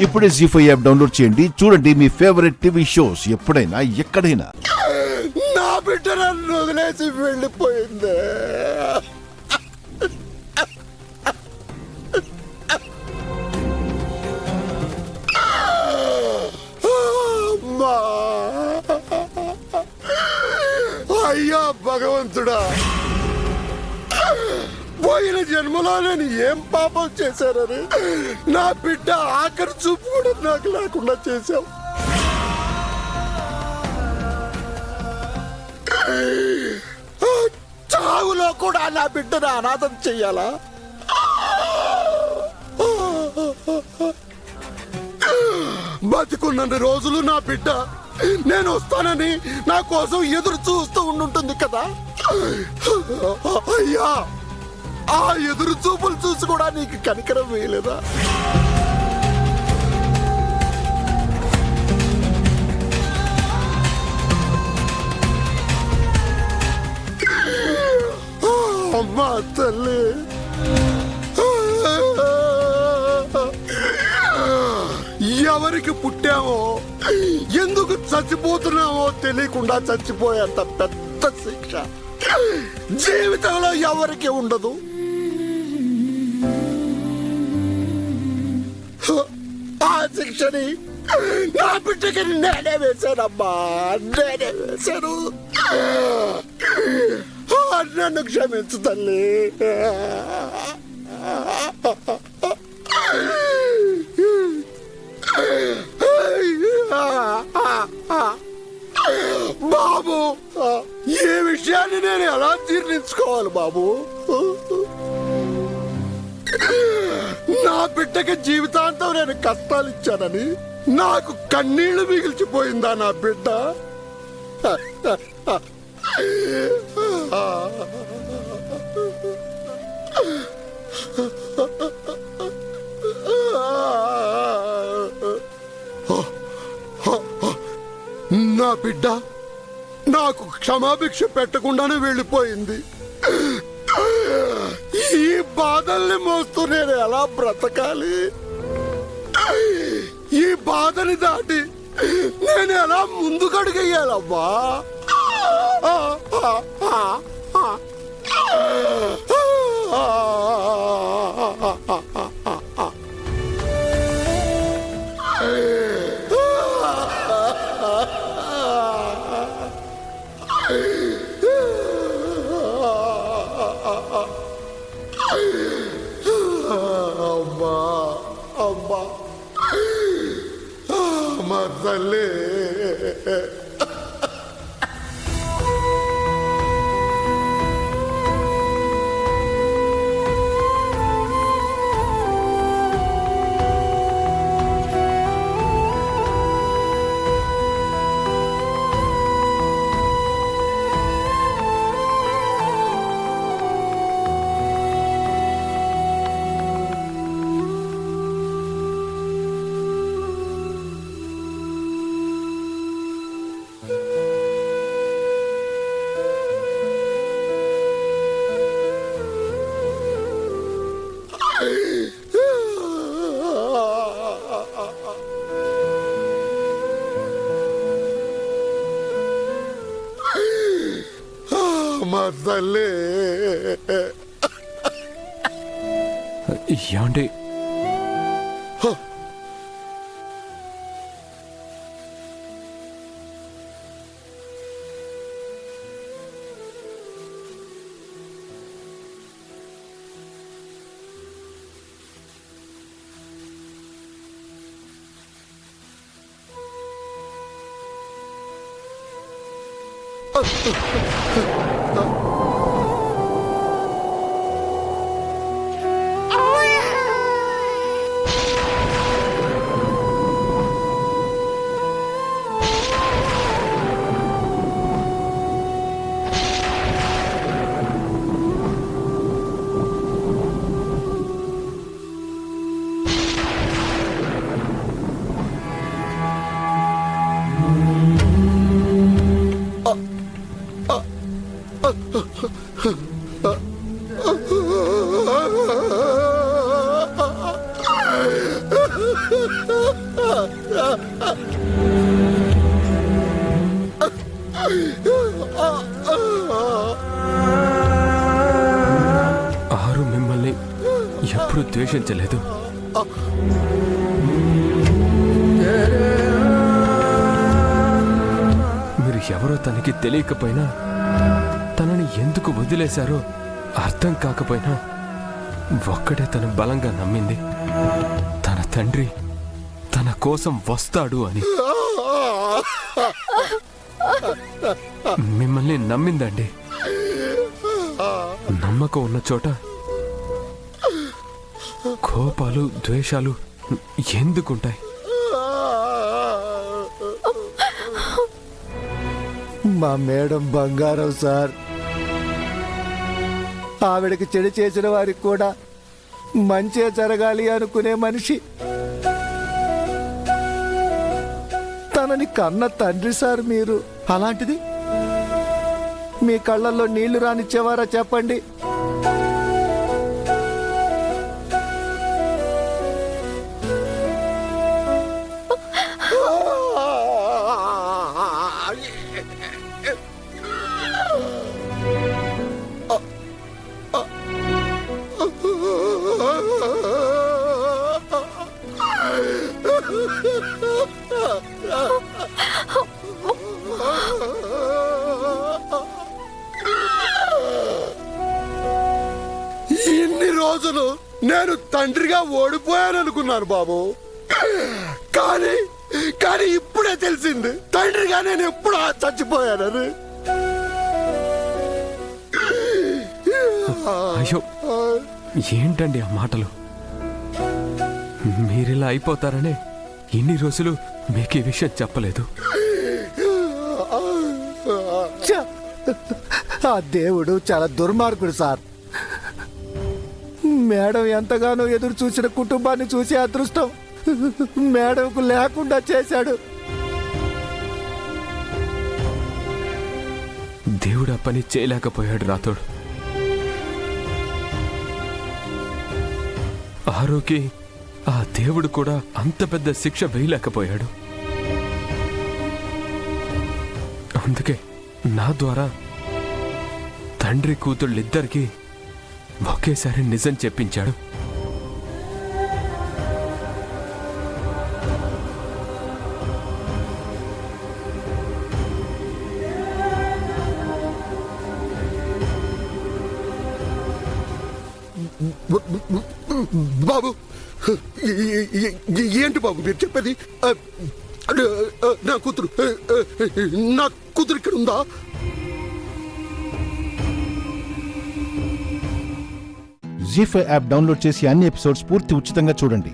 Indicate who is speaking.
Speaker 1: ఇప్పుడే జీ5 app download చేయండి. చూడండి మీ ఫేవరెట్ టీవీ షోస్ ఎప్పుడైనా ఎక్కడైనా.
Speaker 2: నా బిడ్డ నన్ను వదిలేసి వెళ్ళిపోయింది. అమ్మా! అయ్యా భగవంతుడా, పోయిన జన్మలో నేను ఏం పాపం చేశానని నా బిడ్డ ఆఖరి చూపు కూడా నాకు లేకుండా చేశావు. చావులో కూడా నా బిడ్డను అనాథం చెయ్యాలా? బతికున్న రోజులు నా బిడ్డ నేను వస్తానని నా కోసం ఎదురు చూస్తూ ఉండుంటుంది కదా. అయ్యా, ఆ ఎదురు చూపులు చూసి కూడా నీకు కనికరం వేయలేదా? అమ్మా తల్లి, ఎవరికి పుట్టామో ఎందుకు చచ్చిపోతున్నామో తెలియకుండా చచ్చిపోయేంత పెద్ద శిక్ష జీవితంలో ఎవరికి ఉండదు. ఆ శిక్షని నా బిడ్డకి నేనే వేశానమ్మా, నేనే వేశాను. నన్ను క్షమించు తల్లి. బాబు, ఏ విషయాన్ని నేను ఎలా జీర్ణించుకోవాలి బాబు? నా బిడ్డకి జీవితాంతం నేను కష్టాలు ఇచ్చానని నాకు కన్నీళ్లు మిగిల్చిపోయిందా నా బిడ్డ? నా బిడ్డ నాకు క్షమాభిక్ష పెట్టకుండానే వెళ్ళిపోయింది. ఈ బాధల్ని మోస్తూ నేను ఎలా బ్రతకాలి? ఈ బాధని దాటి నేను ఎలా ముందుకడుగేయాలమ్మా? అమ్మా, అమ్మా, అమ్మా తల్లి. తల్లి,
Speaker 3: ఏమండి? ఆరు మిమ్మల్ని ఎప్పుడు ద్వేషించలేదు. మీరు ఎవరో తనకి తెలియకపోయినా, తనని ఎందుకు వదిలేశారో అర్థం కాకపోయినా, ఒక్కడే తను బలంగా నమ్మింది, తన తండ్రి తన కోసం వస్తాడు అని. మిమ్మల్ని నమ్మిందండి. నమ్మకం ఉన్న చోట కోపాలు ద్వేషాలు ఎందుకుంటాయి?
Speaker 4: మా మేడం బంగారం సార్. ఆవిడకి చెడు చేసిన వారికి కూడా మంచే జరగాలి అనుకునే మనిషి. తనని కన్న తండ్రి సార్ మీరు. అలాంటిది మీ కళ్ళల్లో నీళ్లు రానిచ్చేవారా చెప్పండి?
Speaker 2: ఇన్ని రోజులు నేను తండ్రిగా ఓడిపోయాననుకున్నాను బాబు. కానీ కానీ ఇప్పుడే తెలిసింది తండ్రిగా నేను ఎప్పుడు చచ్చిపోయానని.
Speaker 3: అయ్యో, ఏంటండి ఆ మాటలు? మీరిలా అయిపోతారనే ఇన్ని రోజులు మీకు ఈ విషయం చెప్పలేదు.
Speaker 4: ఛ! ఆ దేవుడు చాలా దుర్మార్గుడు సార్. మేడం ఎంతగానో ఎదురు చూసిన కుటుంబాన్ని చూసే అదృష్టం మేడంకు లేకుండా చేశాడు.
Speaker 3: దేవుడు ఆ పని చేయలేకపోయాడు రాతోడు. ఆరోకి ఆ దేవుడు కూడా అంత పెద్ద శిక్ష వేయలేకపోయాడు. అందుకే నా ద్వారా తండ్రి కూతుళ్ళిద్దరికీ ఒకేసారి నిజం చెప్పించాడు.
Speaker 2: బాబు ఏంటి బాబు మీరు చెప్పేది? నా కూతురు ఇక్కడ ఉందా?
Speaker 1: జీ5 యాప్ డౌన్లోడ్ చేసి అన్ని ఎపిసోడ్స్ పూర్తి ఉచితంగా చూడండి.